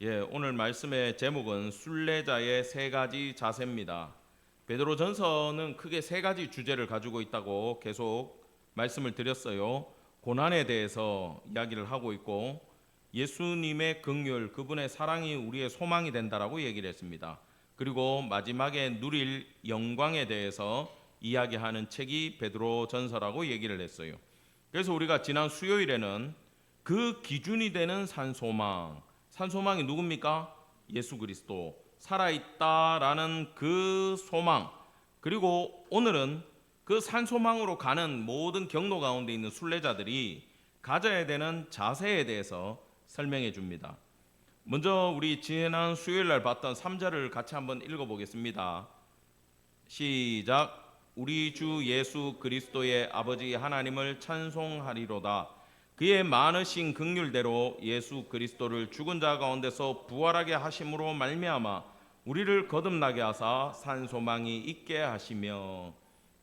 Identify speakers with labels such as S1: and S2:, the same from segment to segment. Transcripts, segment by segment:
S1: 오늘 말씀의 제목은 순례자의 세 가지 자세입니다. 베드로전서는 크게 세 가지 주제를 가지고 있다고 계속 말씀을 드렸어요. 고난에 대해서 이야기를 하고 있고 예수님의 긍휼, 그분의 사랑이 우리의 소망이 된다라고 얘기를 했습니다. 그리고 마지막에 누릴 영광에 대해서 이야기하는 책이 베드로전서라고 얘기를 했어요. 그래서 우리가 지난 수요일에는 그 기준이 되는 산소망이 누굽니까? 예수 그리스도, 살아있다라는 그 소망. 그리고 오늘은 그 산소망으로 가는 모든 경로 가운데 있는 순례자들이 가져야 되는 자세에 대해서 설명해 줍니다. 먼저 우리 지난 수요일 날 봤던 3절을 같이 한번 읽어보겠습니다. 시작. 우리 주 예수 그리스도의 아버지 하나님을 찬송하리로다. 그의 많으신 긍휼대로 예수 그리스도를 죽은 자 가운데서 부활하게 하심으로 말미암아 우리를 거듭나게 하사 산소망이 있게 하시며.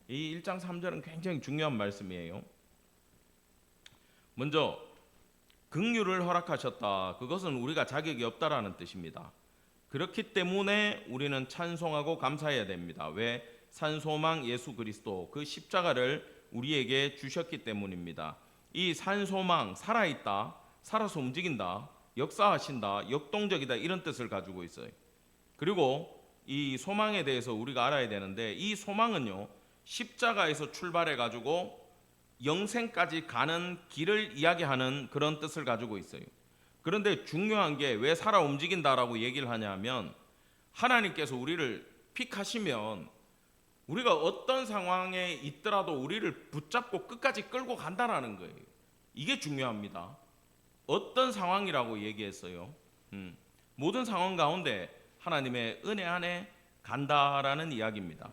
S1: 이 1장 3절은 굉장히 중요한 말씀이에요. 먼저 긍휼을 허락하셨다. 그것은 우리가 자격이 없다라는 뜻입니다. 그렇기 때문에 우리는 찬송하고 감사해야 됩니다. 왜? 산소망 예수 그리스도, 그 십자가를 우리에게 주셨기 때문입니다. 이 산소망, 살아있다, 살아서 움직인다, 역사하신다, 역동적이다, 이런 뜻을 가지고 있어요. 그리고 이 소망에 대해서 우리가 알아야 되는데, 이 소망은요, 십자가에서 출발해 가지고 영생까지 가는 길을 이야기하는 그런 뜻을 가지고 있어요. 그런데 중요한 게 왜 살아 움직인다라고 얘기를 하냐면, 하나님께서 우리를 픽하시면 우리가 어떤 상황에 있더라도 우리를 붙잡고 끝까지 끌고 간다라는 거예요. 이게 중요합니다. 어떤 상황이라고 얘기했어요? 모든 상황 가운데 하나님의 은혜 안에 간다라는 이야기입니다.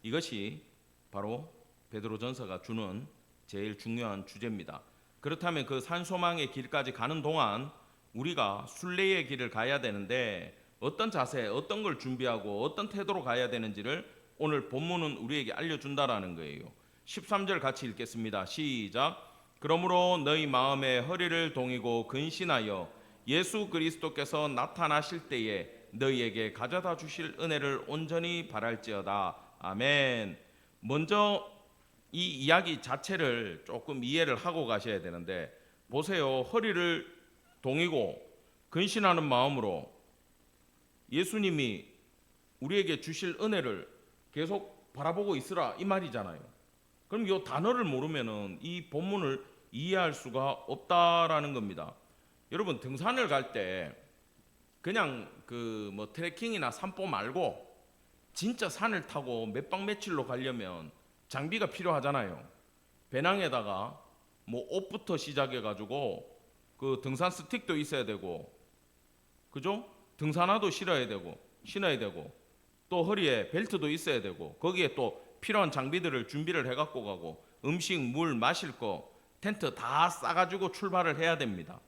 S1: 이것이 바로 베드로전서가 주는 제일 중요한 주제입니다. 그렇다면 그 산소망의 길까지 가는 동안 우리가 순례의 길을 가야 되는데, 어떤 자세, 어떤 걸 준비하고 어떤 태도로 가야 되는지를 오늘 본문은 우리에게 알려준다라는 거예요. 13절 같이 읽겠습니다. 시작. 그러므로 너희 마음에 허리를 동이고 근신하여 예수 그리스도께서 나타나실 때에 너희에게 가져다 주실 은혜를 온전히 바랄지어다. 아멘. 먼저 이 이야기 자체를 조금 이해를 하고 가셔야 되는데, 보세요. 허리를 동이고 근신하는 마음으로 예수님이 우리에게 주실 은혜를 계속 바라보고 있으라, 이 말이잖아요. 그럼 이 단어를 모르면은 이 본문을 이해할 수가 없다라는 겁니다. 여러분, 등산을 갈 때 그냥 그 트레킹이나 산보 말고 진짜 산을 타고 몇 박 며칠로 가려면 장비가 필요하잖아요. 배낭에다가 옷부터 시작해 가지고 그 등산 스틱도 있어야 되고, 그죠? 등산화도 신어야 되고 또 허리에 벨트도 있어야 되고, 거기에 또 필요한 장비들을 준비를 해갖고 가고, 음식, 물, 마실 거, 텐트 다 싸가지고 출발을 해야 됩니다.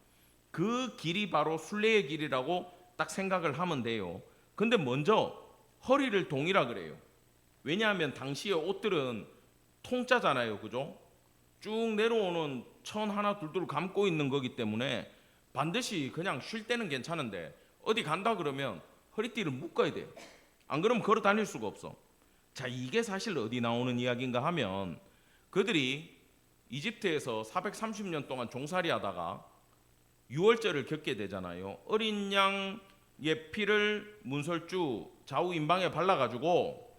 S1: 그 길이 바로 순례의 길이라고 딱 생각을 하면 돼요. 근데 먼저 허리를 동이라 그래요. 왜냐하면 당시의 옷들은 통짜잖아요, 그죠? 쭉 내려오는 천 하나 둘둘 감고 있는 거기 때문에 반드시 그냥 쉴 때는 괜찮은데 어디 간다 그러면 허리띠를 묶어야 돼요. 안 그러면 걸어 다닐 수가 없어. 자, 이게 사실 어디 나오는 이야기인가 하면, 그들이 이집트에서 430년 동안 종살이 하다가 유월절을 겪게 되잖아요. 어린 양의 피를 문설주 좌우 임방에 발라가지고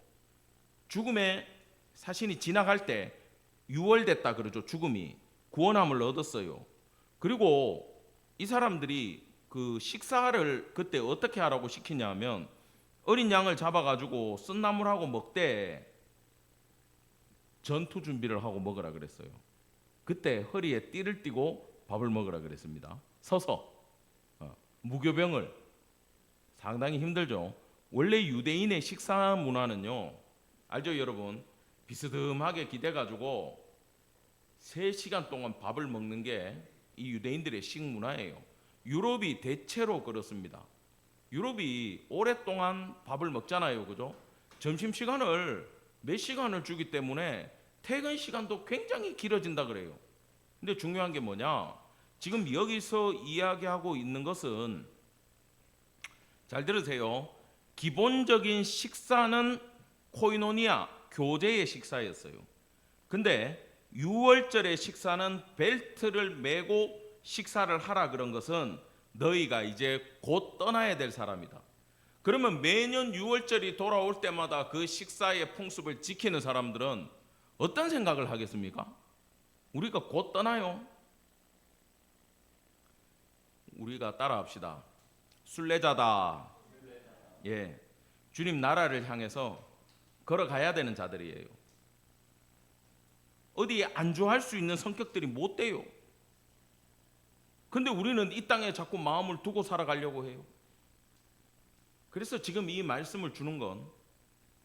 S1: 죽음의 사신이 지나갈 때 유월됐다 그러죠. 죽음이 구원함을 얻었어요. 그리고 이 사람들이 그 식사를 그때 어떻게 하라고 시키냐면, 어린 양을 잡아가지고 쓴나물하고 먹되 전투 준비를 하고 먹으라 그랬어요. 그때 허리에 띠를 띠고 밥을 먹으라 그랬습니다. 서서 무교병을. 상당히 힘들죠. 원래 유대인의 식사 문화는요, 알죠 여러분? 비스듬하게 기대가지고 3시간 동안 밥을 먹는 게 이 유대인들의 식문화예요. 유럽이 대체로 그렇습니다. 유럽이 오랫동안 밥을 먹잖아요, 그죠? 점심시간을 몇 시간을 주기 때문에 퇴근 시간도 굉장히 길어진다 그래요. 근데 중요한 게 뭐냐? 지금 여기서 이야기하고 있는 것은 잘 들으세요. 기본적인 식사는 코이노니아, 교제의 식사였어요. 근데 유월절의 식사는 벨트를 메고 식사를 하라 그런 것은 너희가 이제 곧 떠나야 될 사람이다. 그러면 매년 유월절이 돌아올 때마다 그 식사의 풍습을 지키는 사람들은 어떤 생각을 하겠습니까? 우리가 곧 떠나요. 우리가 따라합시다. 순례자다. 예, 주님 나라를 향해서 걸어가야 되는 자들이에요. 어디에 안주할 수 있는 성격들이 못 돼요. 근데 우리는 이 땅에 자꾸 마음을 두고 살아가려고 해요. 그래서 지금 이 말씀을 주는 건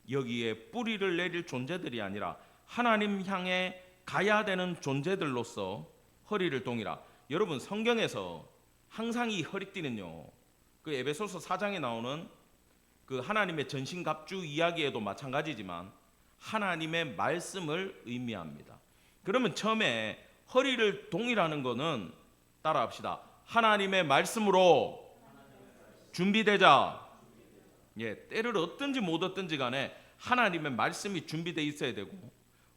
S1: 여기에 뿌리를 내릴 존재들이 아니라 하나님 향해 가야 되는 존재들로서 허리를 동이라. 여러분, 성경에서 항상 이 허리띠는요, 그 에베소서 4장에 나오는 그 하나님의 전신갑주 이야기에도 마찬가지지만 하나님의 말씀을 의미합니다. 그러면 처음에 허리를 동이라는 거는 따라합시다. 하나님의 말씀으로 준비되자. 예, 때를 얻든지 못 얻든지 간에 하나님의 말씀이 준비되어 있어야 되고,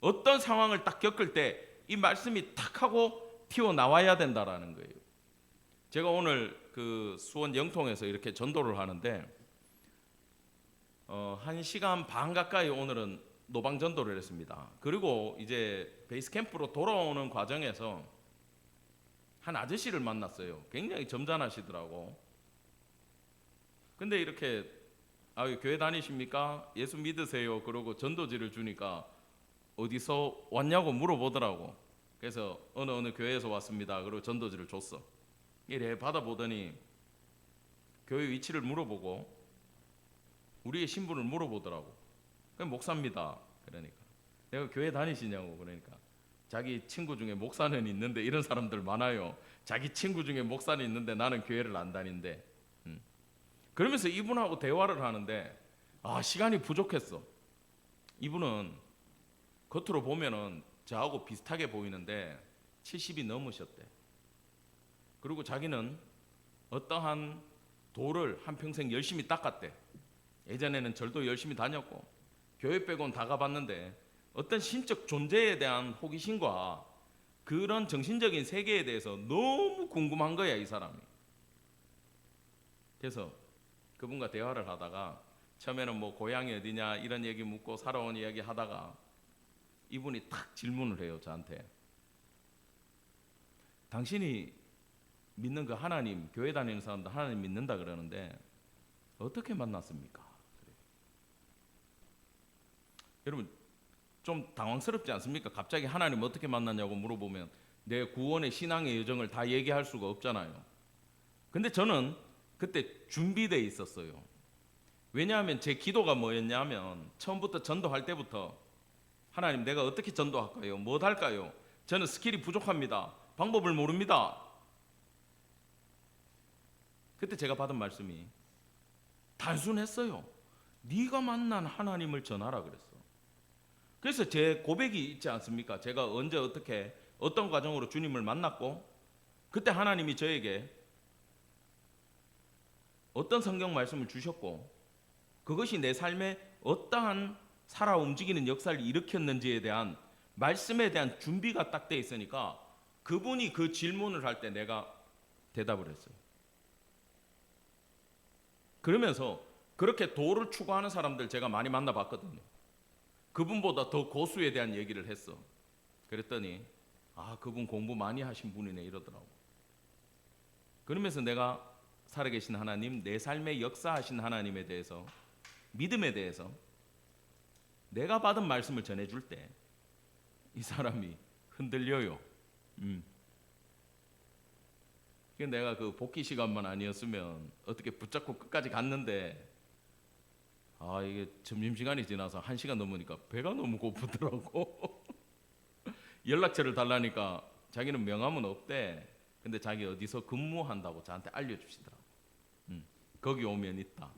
S1: 어떤 상황을 딱 겪을 때 이 말씀이 탁 하고 튀어나와야 된다라는 거예요. 제가 오늘 그 수원 영통에서 이렇게 전도를 하는데 1시간 반 가까이 오늘은 노방 전도를 했습니다. 그리고 이제 베이스 캠프로 돌아오는 과정에서 한 아저씨를 만났어요. 굉장히 점잖으시더라고. 근데 이렇게 교회 다니십니까? 예수 믿으세요? 그러고 전도지를 주니까 어디서 왔냐고 물어보더라고. 그래서 어느 교회에서 왔습니다. 그리고 전도지를 줬어. 이래 받아보더니 교회 위치를 물어보고 우리의 신분을 물어보더라고. 그럼 목사입니다. 그러니까 내가 교회 다니시냐고. 그러니까 자기 친구 중에 목사는 있는데, 이런 사람들 많아요. 자기 친구 중에 목사는 있는데 나는 교회를 안 다닌대. 그러면서 이분하고 대화를 하는데 시간이 부족했어. 이분은 겉으로 보면은 저하고 비슷하게 보이는데 70이 넘으셨대. 그리고 자기는 어떠한 돌을 한평생 열심히 닦았대. 예전에는 절도 열심히 다녔고 교회 빼고는 다 가봤는데 어떤 신적 존재에 대한 호기심과 그런 정신적인 세계에 대해서 너무 궁금한 거야, 이 사람이. 그래서 그분과 대화를 하다가 처음에는 뭐 고향이 어디냐 이런 얘기 묻고 살아온 이야기 하다가 이분이 탁 질문을 해요, 저한테. 당신이 믿는 그 하나님, 교회 다니는 사람들 하나님 믿는다 그러는데 어떻게 만났습니까? 그래요. 여러분, 좀 당황스럽지 않습니까? 갑자기 하나님 어떻게 만났냐고 물어보면 내 구원의 신앙의 여정을 다 얘기할 수가 없잖아요. 근데 저는 그때 준비되어 있었어요. 왜냐하면 제 기도가 뭐였냐면 처음부터 전도할 때부터 하나님, 내가 어떻게 전도할까요? 뭐 할까요? 저는 스킬이 부족합니다. 방법을 모릅니다. 그때 제가 받은 말씀이 단순했어요. 네가 만난 하나님을 전하라 그랬어. 그래서 제 고백이 있지 않습니까? 제가 언제 어떻게 어떤 과정으로 주님을 만났고 그때 하나님이 저에게 어떤 성경 말씀을 주셨고 그것이 내 삶에 어떠한 살아 움직이는 역사를 일으켰는지에 대한 말씀에 대한 준비가 딱 돼 있으니까 그분이 그 질문을 할 때 내가 대답을 했어요. 그러면서 그렇게 도를 추구하는 사람들 제가 많이 만나봤거든요. 그분보다 더 고수에 대한 얘기를 했어. 그랬더니 그분 공부 많이 하신 분이네 이러더라고. 그러면서 내가 살아계신 하나님, 내 삶에 역사하신 하나님에 대해서, 믿음에 대해서 내가 받은 말씀을 전해줄 때 이 사람이 흔들려요. 내가 그 복귀 시간만 아니었으면 어떻게 붙잡고 끝까지 갔는데 이게 점심시간이 지나서 1시간 넘으니까 배가 너무 고프더라고. 연락처를 달라니까 자기는 명함은 없대. 근데 자기 어디서 근무한다고 저한테 알려주시더라고. 거기 오면 있다.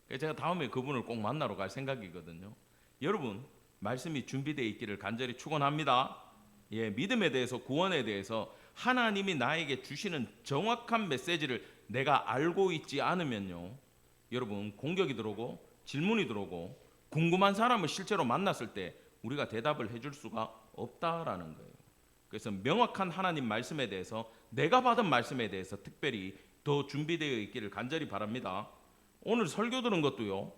S1: 그래서 제가 다음에 그분을 꼭 만나러 갈 생각이거든요. 여러분, 말씀이 준비되어 있기를 간절히 축원합니다. 믿음에 대해서, 구원에 대해서 하나님이 나에게 주시는 정확한 메시지를 내가 알고 있지 않으면요, 여러분 공격이 들어오고 질문이 들어오고 궁금한 사람을 실제로 만났을 때 우리가 대답을 해줄 수가 없다라는 거예요. 그래서 명확한 하나님 말씀에 대해서 내가 받은 말씀에 대해서 특별히 더 준비되어 있기를 간절히 바랍니다. 오늘 설교 들은 것도요,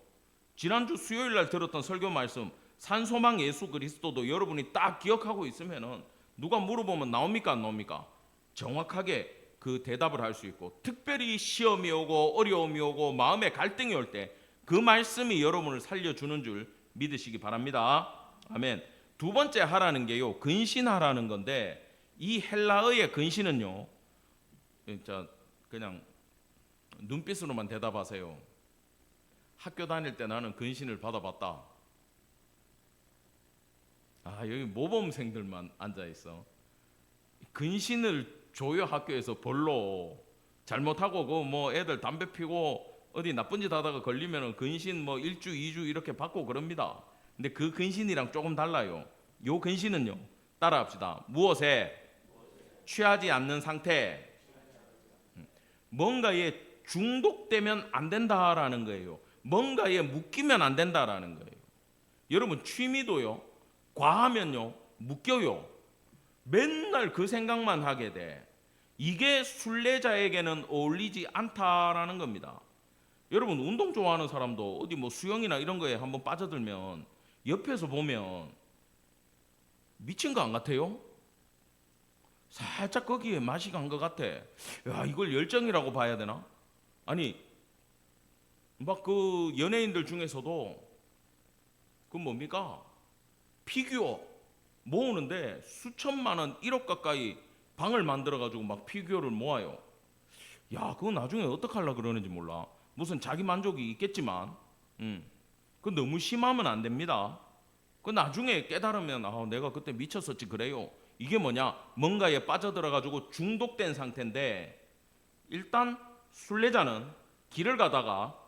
S1: 지난주 수요일 날 들었던 설교 말씀 산소망 예수 그리스도도 여러분이 딱 기억하고 있으면은 누가 물어보면 나옵니까 안 나옵니까? 정확하게 그 대답을 할 수 있고, 특별히 시험이 오고 어려움이 오고 마음에 갈등이 올 때 그 말씀이 여러분을 살려주는 줄 믿으시기 바랍니다. 아멘. 두 번째 하라는 게요, 근신하라는 건데, 이 헬라어의 근신은요, 진짜 그냥 눈빛으로만 대답하세요. 학교 다닐 때 나는 근신을 받아봤다. 아, 여기 모범생들만 앉아 있어. 근신을 줘요. 학교에서 벌로 잘못하고 그 뭐 애들 담배 피고 어디 나쁜 짓 하다가 걸리면은 근신 뭐 1주 2주 이렇게 받고 그럽니다. 근데 그 근신이랑 조금 달라요. 요 근신은요, 따라합시다. 무엇에 취하지 않는 상태, 뭔가에 중독되면 안 된다라는 거예요. 뭔가에 묶이면 안 된다라는 거예요. 여러분 취미도요, 과하면요 묶여요. 맨날 그 생각만 하게 돼. 이게 순례자에게는 어울리지 않다라는 겁니다. 여러분 운동 좋아하는 사람도 어디 뭐 수영이나 이런 거에 한번 빠져들면 옆에서 보면 미친 거 안 같아요? 살짝 거기에 맛이 간 것 같아. 야, 이걸 열정이라고 봐야 되나? 아니 막 그 연예인들 중에서도 그 뭡니까? 피규어 모으는데 수천만 원, 1억 가까이 방을 만들어가지고 막 피규어를 모아요. 야, 그거 나중에 어떡하려고 그러는지 몰라. 무슨 자기 만족이 있겠지만, 그 너무 심하면 안 됩니다. 그 나중에 깨달으면 아, 내가 그때 미쳤었지 그래요. 이게 뭐냐? 뭔가에 빠져들어가지고 중독된 상태인데, 일단 순례자는 길을 가다가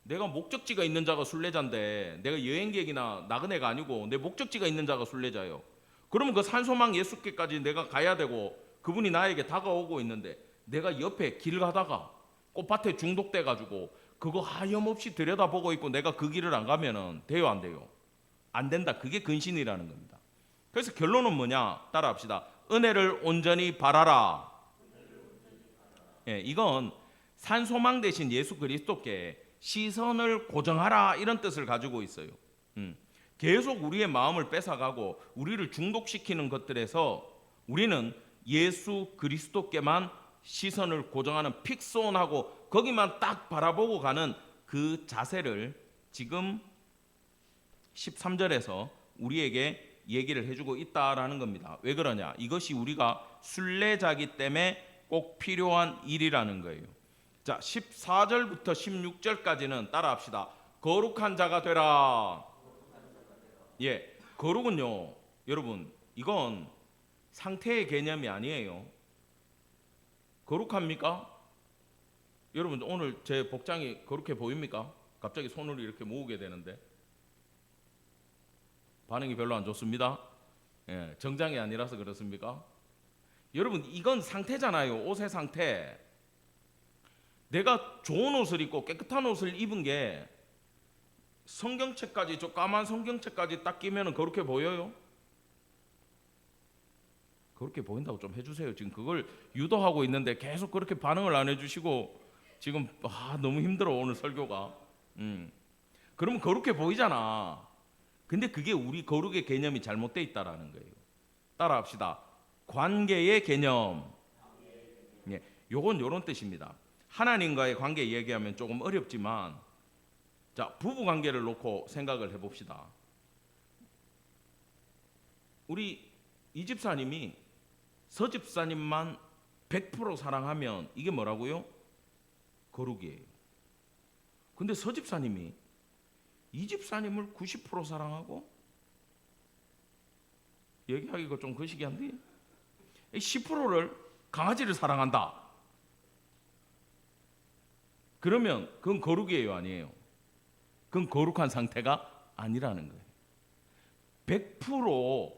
S1: 내가 목적지가 있는 자가 순례자인데, 내가 여행객이나 나그네가 아니고 내 목적지가 있는 자가 순례자예요. 그러면 그 산소망 예수께까지 내가 가야 되고 그분이 나에게 다가오고 있는데, 내가 옆에 길 가다가 꽃밭에 중독돼 가지고 그거 하염없이 들여다보고 있고 내가 그 길을 안 가면은 돼요 안 돼요? 안 된다. 그게 근신이라는 겁니다. 그래서 결론은 뭐냐? 따라합시다. 은혜를 온전히 바라라. 예, 이건 산소망 대신 예수 그리스도께 시선을 고정하라, 이런 뜻을 가지고 있어요. 계속 우리의 마음을 뺏어가고 우리를 중독시키는 것들에서 우리는 예수 그리스도께만 시선을 고정하는, 픽스온하고 거기만 딱 바라보고 가는 그 자세를 지금 13절에서 우리에게 얘기를 해주고 있다라는 겁니다. 왜 그러냐? 이것이 우리가 순례자기 때문에 꼭 필요한 일이라는 거예요. 자, 14절부터 16절까지는 따라합시다. 거룩한 자가 되라. 예, 거룩은요, 여러분 이건 상태의 개념이 아니에요. 거룩합니까? 여러분 오늘 제 복장이 거룩해 보입니까? 갑자기 손을 이렇게 모으게 되는데 반응이 별로 안 좋습니다. 예, 정장이 아니라서 그렇습니까? 여러분 이건 상태잖아요. 옷의 상태. 내가 좋은 옷을 입고 깨끗한 옷을 입은 게 성경책까지, 저 까만 성경책까지 딱 끼면 그렇게 보여요? 그렇게 보인다고 좀 해주세요. 지금 그걸 유도하고 있는데 계속 그렇게 반응을 안 해주시고 지금 너무 힘들어 오늘 설교가. 그러면 그렇게 보이잖아. 근데 그게 우리 거룩의 개념이 잘못돼 있다라는 거예요. 따라합시다. 관계의 개념. 예, 요건 요런 뜻입니다. 하나님과의 관계 얘기하면 조금 어렵지만, 자, 부부 관계를 놓고 생각을 해봅시다. 우리 이 집사님이 서 집사님만 100% 사랑하면 이게 뭐라고요? 거룩이에요. 근데 서 집사님이 이 집사님을 90% 사랑하고, 얘기하기가 좀 거시기한데 10%를 강아지를 사랑한다. 그러면 그건 거룩이에요 아니에요? 그건 거룩한 상태가 아니라는 거예요. 100%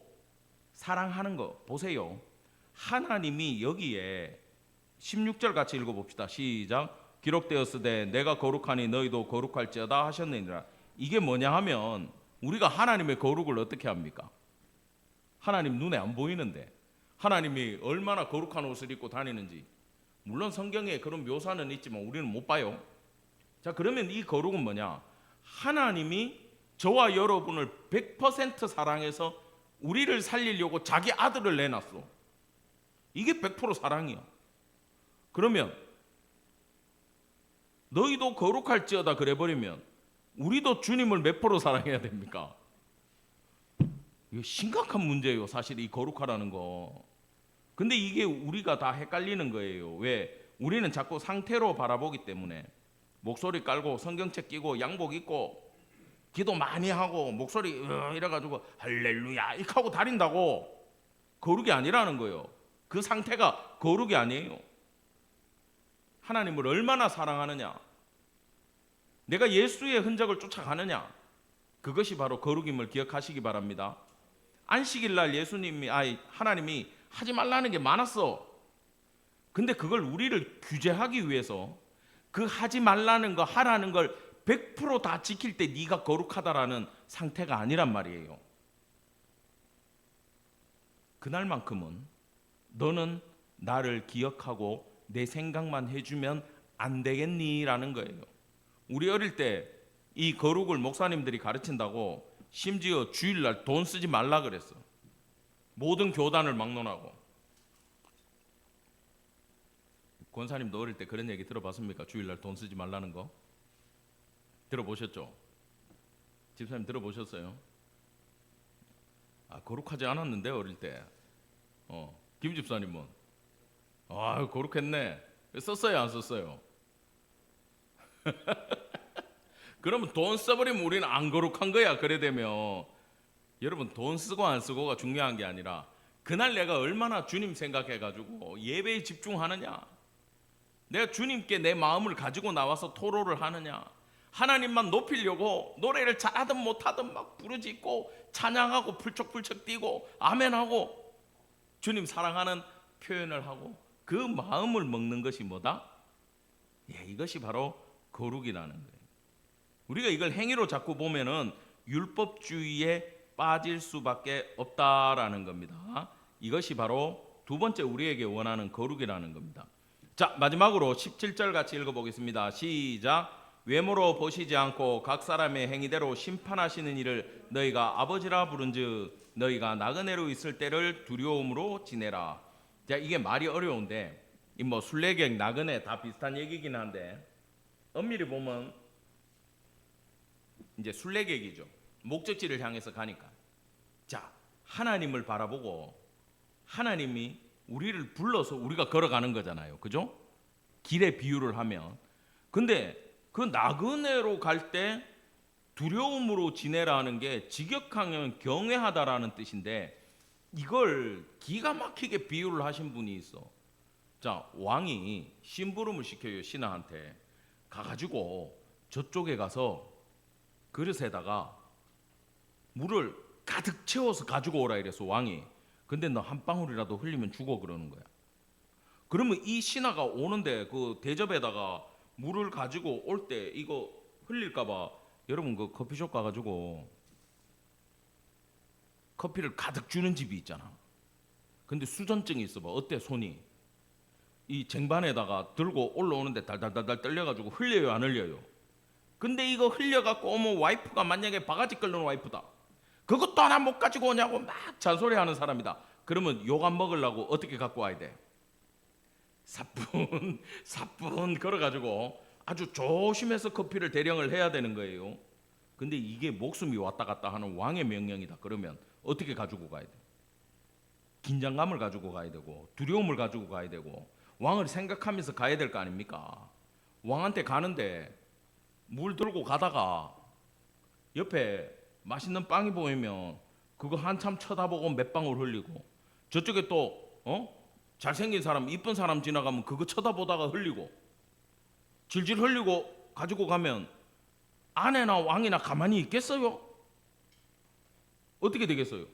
S1: 사랑하는 거 보세요. 하나님이 여기에 16절 같이 읽어봅시다. 시작. 기록되었으되 내가 거룩하니 너희도 거룩할지어다 하셨느니라. 이게 뭐냐 하면 우리가 하나님의 거룩을 어떻게 합니까? 하나님 눈에 안 보이는데 하나님이 얼마나 거룩한 옷을 입고 다니는지 물론 성경에 그런 묘사는 있지만 우리는 못 봐요. 자, 그러면 이 거룩은 뭐냐? 하나님이 저와 여러분을 100% 사랑해서 우리를 살리려고 자기 아들을 내놨어. 이게 100% 사랑이야. 그러면 너희도 거룩할지어다 그래버리면 우리도 주님을 몇 프로 사랑해야 됩니까? 이거 심각한 문제예요, 사실 이 거룩하라는 거. 근데 이게 우리가 다 헷갈리는 거예요. 왜? 우리는 자꾸 상태로 바라보기 때문에 목소리 깔고 성경책 끼고 양복 입고 기도 많이 하고 목소리 이래가지고 할렐루야 이렇게 하고 다닌다고 거룩이 아니라는 거예요. 그 상태가 거룩이 아니에요. 하나님을 얼마나 사랑하느냐, 내가 예수의 흔적을 쫓아가느냐, 그것이 바로 거룩임을 기억하시기 바랍니다. 안식일 날 하나님이 하지 말라는 게 많았어. 근데 그걸 우리를 규제하기 위해서 그 하지 말라는 거 하라는 걸 100% 지킬 때 네가 거룩하다라는 상태가 아니란 말이에요. 그날만큼은 너는 나를 기억하고 내 생각만 해주면 안 되겠니? 라는 거예요. 우리 어릴 때 이 거룩을 목사님들이 가르친다고 심지어 주일날 돈 쓰지 말라 그랬어. 모든 교단을 막론하고. 권사님도 어릴 때 그런 얘기 들어봤습니까? 주일날 돈 쓰지 말라는 거 들어보셨죠? 집사님 들어보셨어요? 거룩하지 않았는데 어릴 때. 김 집사님은 거룩했네. 썼어요, 안 썼어요? 그러면 돈 써버리면 우리는 안 거룩한 거야. 그래 되면 여러분, 돈 쓰고 안 쓰고가 중요한 게 아니라 그날 내가 얼마나 주님 생각해가지고 예배에 집중하느냐, 내가 주님께 내 마음을 가지고 나와서 토로를 하느냐, 하나님만 높이려고 노래를 잘하든 못하든 막 부르짖고 찬양하고 풀쩍풀쩍 뛰고 아멘하고 주님 사랑하는 표현을 하고 그 마음을 먹는 것이 뭐다? 이것이 바로 거룩이라는 거예요. 우리가 이걸 행위로 자꾸 보면은 율법주의에 빠질 수밖에 없다라는 겁니다. 이것이 바로 두 번째 우리에게 원하는 거룩이라는 겁니다. 자, 마지막으로 17절 같이 읽어보겠습니다. 시작. 외모로 보시지 않고 각 사람의 행위대로 심판하시는 이를 너희가 아버지라 부른즉 너희가 나그네로 있을 때를 두려움으로 지내라. 자, 이게 말이 어려운데 순례객, 나그네 다 비슷한 얘기긴 한데 엄밀히 보면 이제 순례객이죠. 목적지를 향해서 가니까. 자, 하나님을 바라보고 하나님이 우리를 불러서 우리가 걸어가는 거잖아요. 그죠? 길의 비유를 하면. 근데 그 나그네로 갈 때 두려움으로 지내라는 게 직역하면 경외하다라는 뜻인데 이걸 기가 막히게 비유를 하신 분이 있어. 자, 왕이 심부름을 시켜요. 신하한테 가가지고 저쪽에 가서 그릇에다가 물을 가득 채워서 가지고 오라 이래서 왕이. 근데 너 한 방울이라도 흘리면 죽어 그러는 거야. 그러면 이 신하가 오는데 그 대접에다가 물을 가지고 올 때 이거 흘릴까봐 여러분 그 커피숍 가가지고 커피를 가득 주는 집이 있잖아. 근데 수전증이 있어봐. 어때 손이? 이 쟁반에다가 들고 올라오는데 달달달달 떨려가지고 흘려요, 안 흘려요? 근데 이거 흘려갖고 오면 와이프가 만약에 바가지 끓는 와이프다. 그것도 하나 못 가지고 오냐고 막 잔소리하는 사람이다. 그러면 욕 안 먹으려고 어떻게 갖고 와야 돼? 사뿐 걸어가지고 아주 조심해서 커피를 대령을 해야 되는 거예요. 근데 이게 목숨이 왔다 갔다 하는 왕의 명령이다. 그러면 어떻게 가지고 가야 돼? 긴장감을 가지고 가야 되고 두려움을 가지고 가야 되고 왕을 생각하면서 가야 될 거 아닙니까? 왕한테 가는데 물 들고 가다가 옆에 맛있는 빵이 보이면 그거 한참 쳐다보고 몇 방울 흘리고 저쪽에 또 잘생긴 사람, 이쁜 사람 지나가면 그거 쳐다보다가 흘리고 질질 흘리고 가지고 가면 아내나 왕이나 가만히 있겠어요? 어떻게 되겠어요?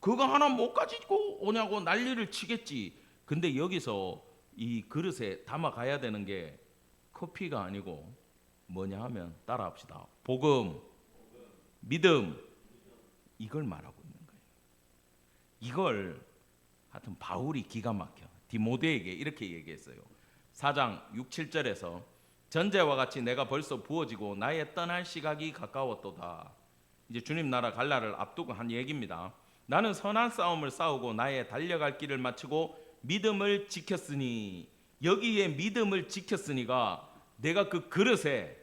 S1: 그거 하나 못 가지고 오냐고 난리를 치겠지. 근데 여기서 이 그릇에 담아 가야 되는 게 커피가 아니고 뭐냐 하면 따라합시다. 복음, 믿음, 이걸 말하고 있는 거예요. 이걸 하여튼 바울이 기가 막혀 디모데에게 이렇게 얘기했어요. 4장 6, 7절에서 전제와 같이 내가 벌써 부어지고 나의 떠날 시각이 가까웠도다. 이제 주님 나라 갈 날을 앞두고 한 얘기입니다. 나는 선한 싸움을 싸우고 나의 달려갈 길을 마치고 믿음을 지켰으니, 여기에 믿음을 지켰으니가 내가 그 그릇에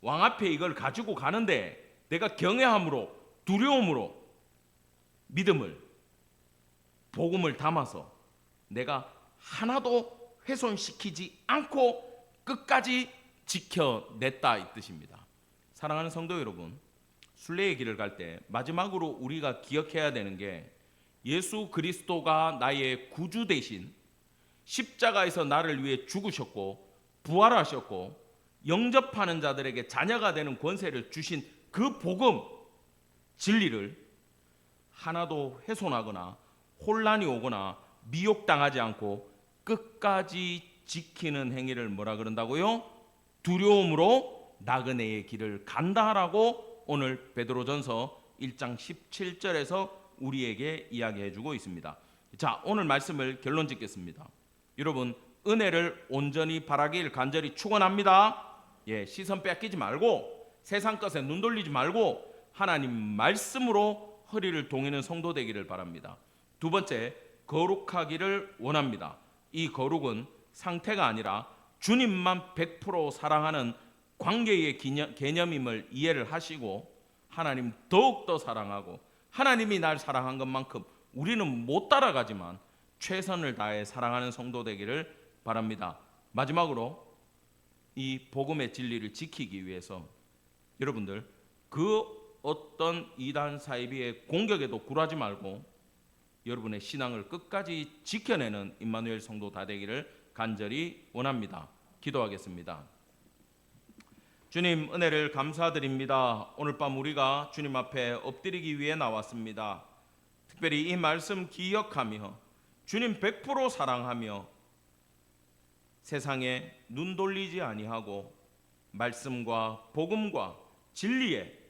S1: 왕 앞에 이걸 가지고 가는데 내가 경외함으로 두려움으로 믿음을 복음을 담아서 내가 하나도 훼손시키지 않고 끝까지 지켜냈다 이 뜻입니다. 사랑하는 성도 여러분, 순례의 길을 갈 때 마지막으로 우리가 기억해야 되는 게 예수 그리스도가 나의 구주 대신 십자가에서 나를 위해 죽으셨고 부활하셨고 영접하는 자들에게 자녀가 되는 권세를 주신 그 복음 진리를 하나도 훼손하거나 혼란이 오거나 미혹당하지 않고 끝까지 지키는 행위를 뭐라 그런다고요? 두려움으로 나그네의 길을 간다라고 오늘 베드로전서 1장 17절에서 우리에게 이야기해주고 있습니다. 자, 오늘 말씀을 결론 짓겠습니다. 여러분, 은혜를 온전히 바라길 간절히 축원합니다. 시선 뺏기지 말고 세상 것에 눈 돌리지 말고 하나님 말씀으로 허리를 동이는 성도 되기를 바랍니다. 두 번째, 거룩하기를 원합니다. 이 거룩은 상태가 아니라 주님만 100% 사랑하는 관계의 개념임을 이해를 하시고 하나님 더욱더 사랑하고 하나님이 날 사랑한 것만큼 우리는 못 따라가지만 최선을 다해 사랑하는 성도 되기를 바랍니다. 마지막으로 이 복음의 진리를 지키기 위해서 여러분들 그 어떤 이단 사이비의 공격에도 굴하지 말고 여러분의 신앙을 끝까지 지켜내는 임마누엘 성도 다 되기를 간절히 원합니다. 기도하겠습니다. 주님, 은혜를 감사드립니다. 오늘 밤 우리가 주님 앞에 엎드리기 위해 나왔습니다. 특별히 이 말씀 기억하며 주님 100% 사랑하며 세상에 눈 돌리지 아니하고 말씀과 복음과 진리에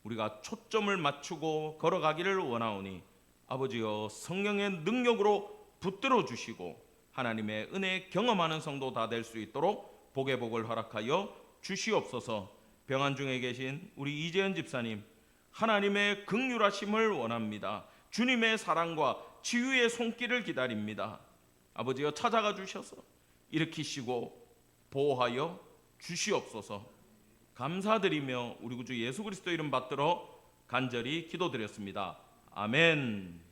S1: 우리가 초점을 맞추고 걸어가기를 원하오니 아버지여, 성령의 능력으로 붙들어 주시고 하나님의 은혜 경험하는 성도 다 될 수 있도록 복의 복을 허락하여 주시옵소서. 병환 중에 계신 우리 이재현 집사님, 하나님의 긍휼하심을 원합니다. 주님의 사랑과 치유의 손길을 기다립니다. 아버지여, 찾아가 주셔서 일으키시고 보호하여 주시옵소서. 감사드리며 우리 구주 예수 그리스도 이름 받들어 간절히 기도드렸습니다. 아멘.